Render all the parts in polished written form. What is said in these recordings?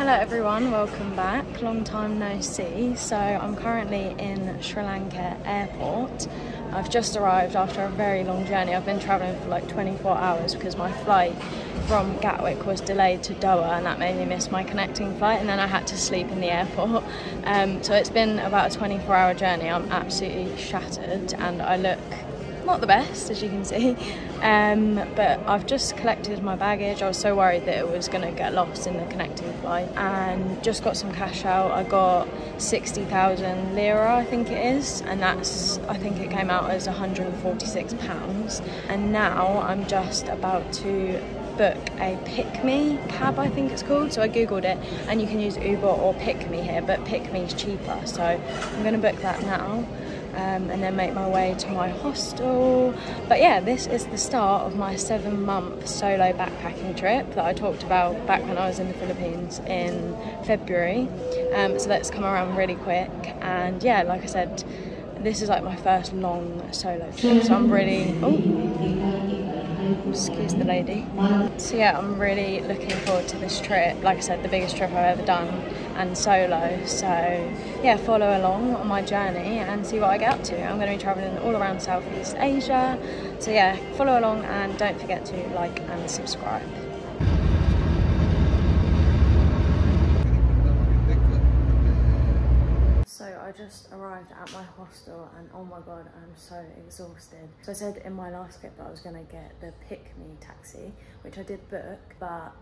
Hello everyone, welcome back. Long time no see. So I'm currently in Sri Lanka airport. I've just arrived after a very long journey. I've been travelling for like 24 hours because my flight from Gatwick was delayed to Doha, and that made me miss my connecting flight, and then I had to sleep in the airport. So it's been about a 24-hour journey. I'm absolutely shattered and I look not the best, as you can see, but I've just collected my baggage. I was so worried that it was going to get lost in the connecting flight, and just got some cash out. I got 60,000 lira, I think it is, and that's, I think it came out as £146, and now I'm just about to book a Pick Me cab, I think it's called. So I googled it, and you can use Uber or Pick Me here, but Pick Me is cheaper, so I'm going to book that now. And then make my way to my hostel. But yeah, this is the start of my 7-month solo backpacking trip that I talked about back when I was in the Philippines in February. So that's come around really quick, and yeah, like I said, this is like my first long solo trip, so I'm really, excuse the lady. So yeah, I'm really looking forward to this trip. Like I said, the biggest trip I've ever done, and solo. So yeah, follow along on my journey and see what I get up to. I'm going to be travelling all around Southeast Asia. So yeah, follow along and don't forget to like and subscribe. So I just arrived at my hostel, and oh my god, I'm so exhausted. So I said in my last clip that I was going to get the Pick Me taxi, which I did book, but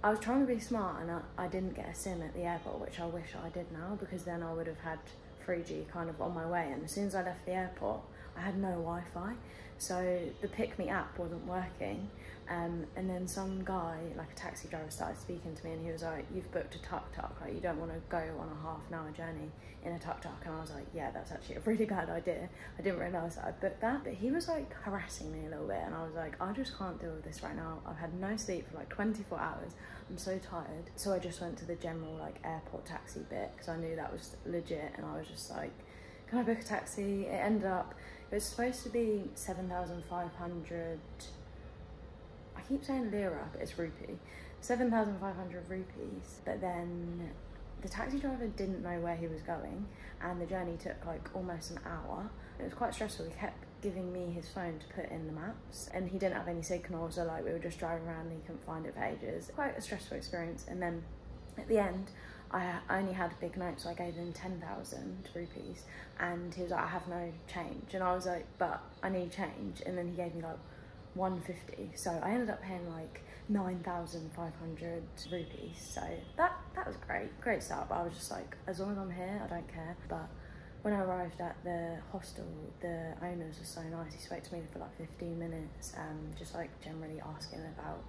I was trying to be smart and I didn't get a SIM at the airport, which I wish I did now, because then I would have had 3G kind of on my way, and as soon as I left the airport I had no Wi-Fi, so the Pick Me app wasn't working. And then some guy, like a taxi driver, started speaking to me, and he was like, "You've booked a tuk-tuk, like you don't want to go on a half-an-hour journey in a tuk-tuk." And I was like, yeah, that's actually a really bad idea. I didn't realise that I'd booked that, but he was like harassing me a little bit, and I was like, I just can't deal with this right now. I've had no sleep for like 24 hours. I'm so tired. So I just went to the general like airport taxi bit, because I knew that was legit, and I was just like, can I book a taxi? It ended up, it was supposed to be 7,500, I keep saying lira, but it's rupee, 7,500 rupees. But then the taxi driver didn't know where he was going, and the journey took like almost an hour. It was quite stressful. He kept giving me his phone to put in the maps, and he didn't have any signal, so like we were just driving around and he couldn't find it for ages. Quite a stressful experience. And then at the end, I only had a big note, so I gave him 10,000 rupees, and he was like, I have no change, and I was like, but I need change. And then he gave me like 150, so I ended up paying like 9,500 rupees. So that was great start. But I was just like, as long as I'm here, I don't care. But when I arrived at the hostel, the owners were so nice. He spoke to me for like 15 minutes, just like generally asking about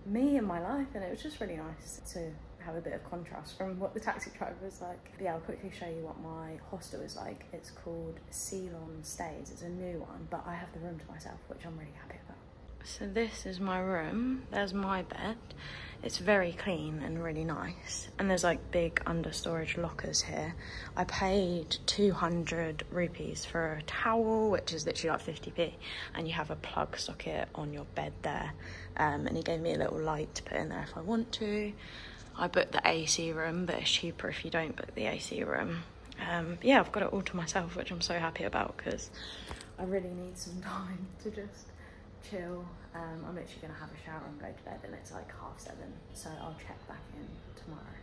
me and my life, and it was just really nice to have a bit of contrast from what the taxi driver was like. But yeah, I'll quickly show you what my hostel is like. It's called Ceylon Stays. It's a new one, but I have the room to myself, which I'm really happy about. So this is my room. There's my bed. It's very clean and really nice, and there's like big understorage lockers here. I paid 200 rupees for a towel, which is literally like 50p, and you have a plug socket on your bed there, and he gave me a little light to put in there if I want to. I booked the AC room, but it's cheaper if you don't book the AC room. Yeah, I've got it all to myself, which I'm so happy about, because I really need some time to just chill. I'm literally gonna have a shower and go to bed, and it's like 7:30, so I'll check back in tomorrow.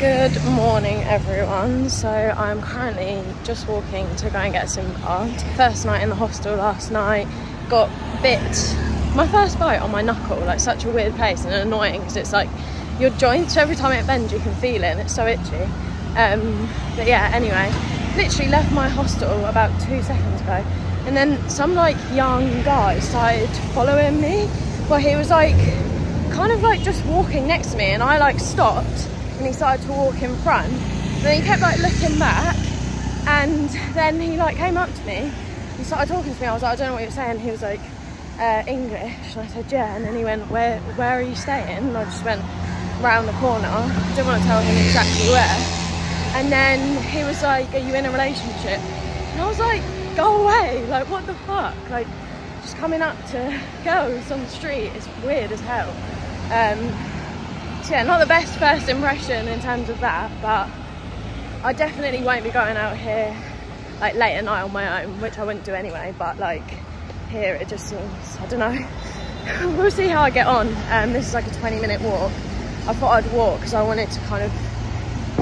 Good morning everyone. So I'm currently just walking to go and get a SIM card. First night in the hostel last night, got bit my first bite on my knuckle, like such a weird place and annoying, because it's like your joints, every time it bends you can feel it, and it's so itchy. But yeah, anyway, literally left my hostel about 2 seconds ago, and then some like young guy started following me. Well, he was like kind of like just walking next to me, and I like stopped, and he started to walk in front, and then he kept like looking back, and then he like came up to me and started talking to me. I was like, I don't know what you're saying. He was like, English, and I said yeah, and then he went, where are you staying? And I just went round the corner. I didn't want to tell him exactly where. And then he was like, are you in a relationship? And I was like, go away, like what the fuck, like just coming up to girls on the street is weird as hell. So yeah, not the best first impression in terms of that, but I definitely won't be going out here like late at night on my own, which I wouldn't do anyway, but like here it just seems, I don't know. We'll see how I get on. This is like a 20-minute walk. I thought I'd walk because I wanted to kind of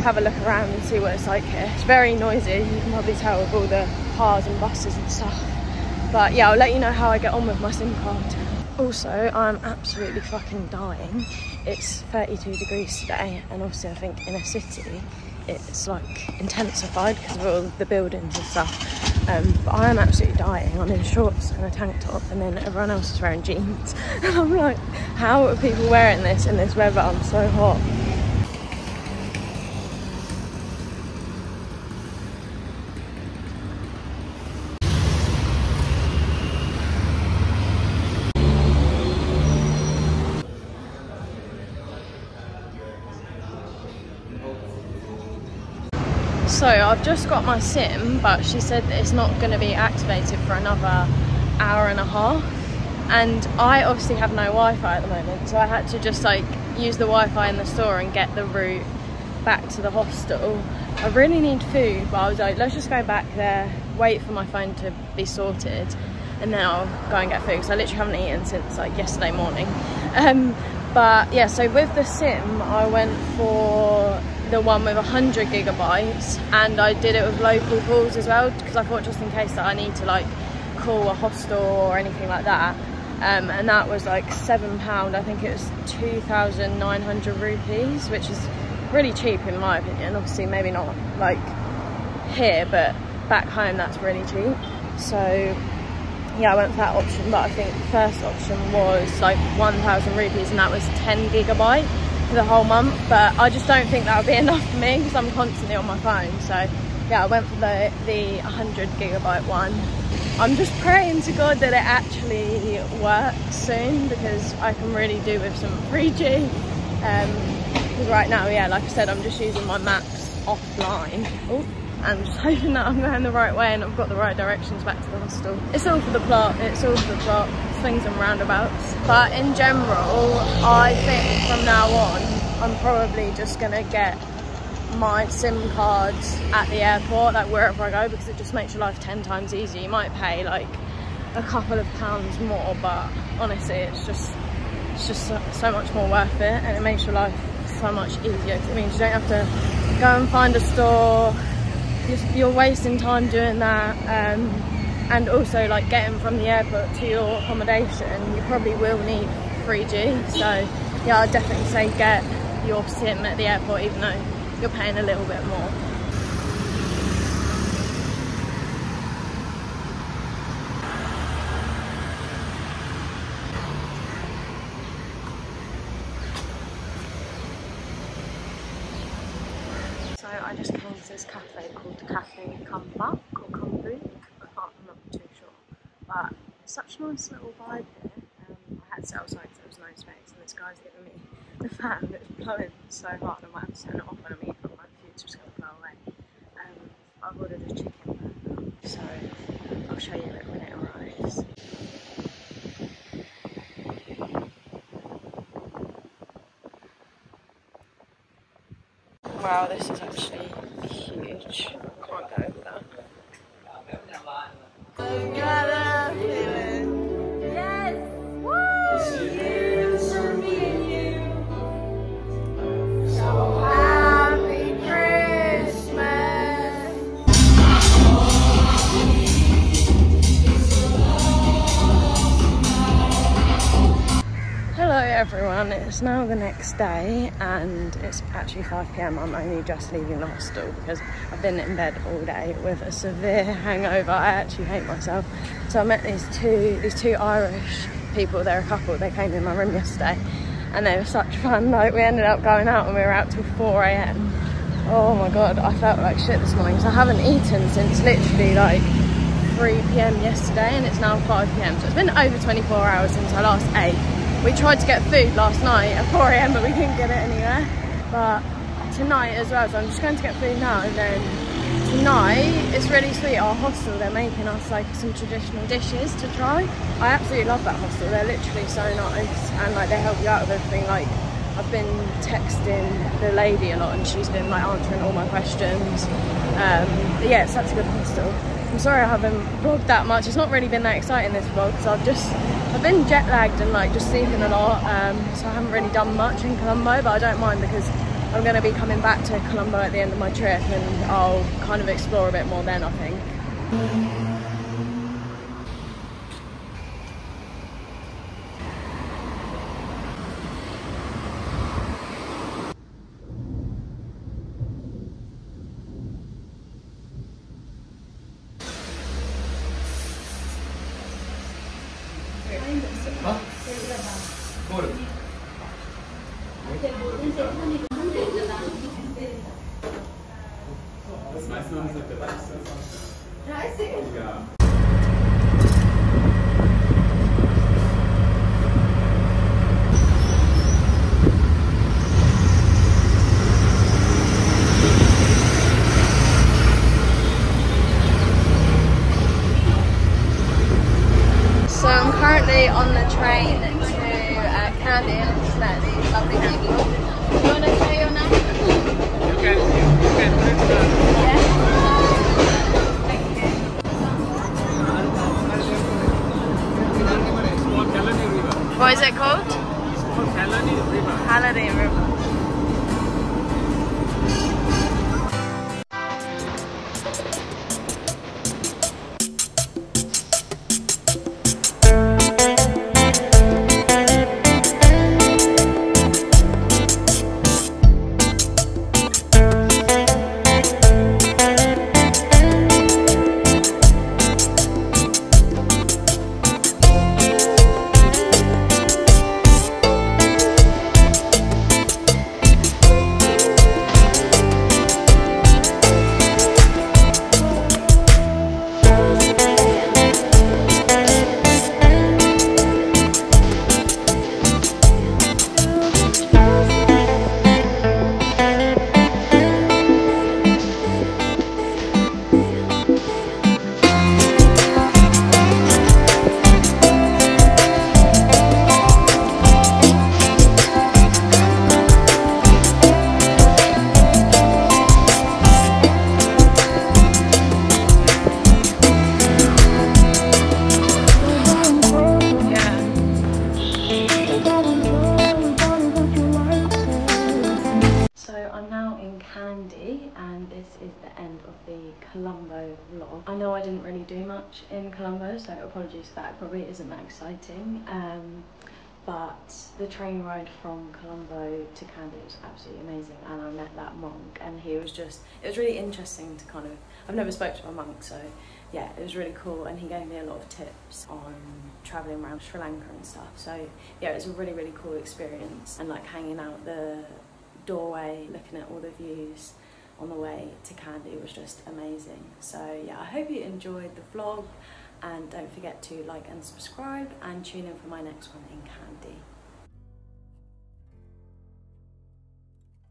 have a look around and see what it's like here. It's very noisy, you can probably tell with all the cars and buses and stuff. But yeah, I'll let you know how I get on with my SIM card. Also, I'm absolutely fucking dying. It's 32 degrees today, and obviously I think in a city it's like intensified because of all the buildings and stuff. But I am absolutely dying. I'm in shorts and a tank top, and then everyone else is wearing jeans. And I'm like, how are people wearing this in this weather? I'm so hot. So I've just got my SIM, but she said that it's not going to be activated for another hour and a half. And I obviously have no Wi-Fi at the moment, so I had to just like use the Wi-Fi in the store and get the route back to the hostel. I really need food, but I was like, let's just go back there, wait for my phone to be sorted, and then I'll go and get food, because I literally haven't eaten since like yesterday morning. But yeah, so with the SIM, I went for the one with 100 gigabytes, and I did it with local calls as well, because I thought just in case that I need to like call a hostel or anything like that. And that was like £7. I think it was 2,900 rupees, which is really cheap in my opinion. Obviously maybe not like here, but back home that's really cheap. So yeah, I went for that option, but I think the first option was like 1,000 rupees, and that was 10 gigabyte for the whole month. But I just don't think that would be enough for me, because I'm constantly on my phone. So yeah, I went for the 100 gigabyte one. I'm just praying to God that it actually works soon, because I can really do with some 3G. Because right now, yeah, like I said, I'm just using my maps offline. Oh, I'm just hoping that I'm going the right way and I've got the right directions back to the hostel. It's all for the plot, it's all for the plot, swings and roundabouts. But in general, I think from now on, I'm probably just gonna get my SIM card at the airport, like wherever I go, because it just makes your life 10 times easier. You might pay like a couple of pounds more, but honestly, it's just so much more worth it, and it makes your life so much easier, because it means you don't have to go and find a store. You're wasting time doing that, and also like getting from the airport to your accommodation, you probably will need 3G. So yeah, I'd definitely say get your SIM at the airport, even though you're paying a little bit more. So I just came to this cafe called Cafe Kampa, or Kambu. I'm not too sure, but it's such a nice little vibe here. I had to sit outside because there was no space, and this guy's giving me the fan that's blowing so hard. I might have to turn it off when I'm eating, or my food's just going to blow away. I've ordered a chicken burger, so I'll show you it when it arrives. Wow, this is actually huge. I can't go over that. Got a feeling. Yes! Woo! Years for me and you. So happy Christmas. Hello everyone, it's now the next day and it's actually 5 PM. I'm only just leaving the hostel because I've been in bed all day with a severe hangover. I actually hate myself. So I met these two Irish people. They're a couple. They came in my room yesterday and they were such fun. Like, we ended up going out and we were out till 4 AM. Oh my god, I felt like shit this morning because I haven't eaten since literally like 3 PM yesterday, and it's now 5 PM. So it's been over 24 hours since I last ate. We tried to get food last night at 4 AM, but we couldn't get it anywhere. But tonight as well, so I'm just going to get food now. And then tonight, it's really sweet, our hostel, they're making us like some traditional dishes to try. I absolutely love that hostel. They're literally so nice, and like they help you out with everything. Like I've been texting the lady a lot and she's been like answering all my questions. But yeah, it's such a good hostel. I'm sorry I haven't vlogged that much. It's not really been that exciting this vlog because I've been jet lagged and like just sleeping a lot. So I haven't really done much in Colombo, but I don't mind because I'm going to be coming back to Colombo at the end of my trip and I'll kind of explore a bit more then, I think. Das meiste noch nicht auf der Leiste. Ja, ich sehe. Ja. So I'm currently on the train to Kandy and it's met these lovely people. Do you want to say your name? You can Yeah. What is it called? It's called Kandy River. Kandy River. Kandy, and this is the end of the Colombo vlog. I know I didn't really do much in Colombo, so apologies for that. It probably isn't that exciting, but the train ride from Colombo to Kandy was absolutely amazing, and I met that monk and he was just, it was really interesting to kind of, I've never spoke to a monk, so yeah, it was really cool, and he gave me a lot of tips on travelling around Sri Lanka and stuff. So yeah, it was a really cool experience, and like hanging out the doorway, looking at all the views on the way to Kandy was just amazing. So yeah, I hope you enjoyed the vlog, and don't forget to like and subscribe and tune in for my next one in Kandy.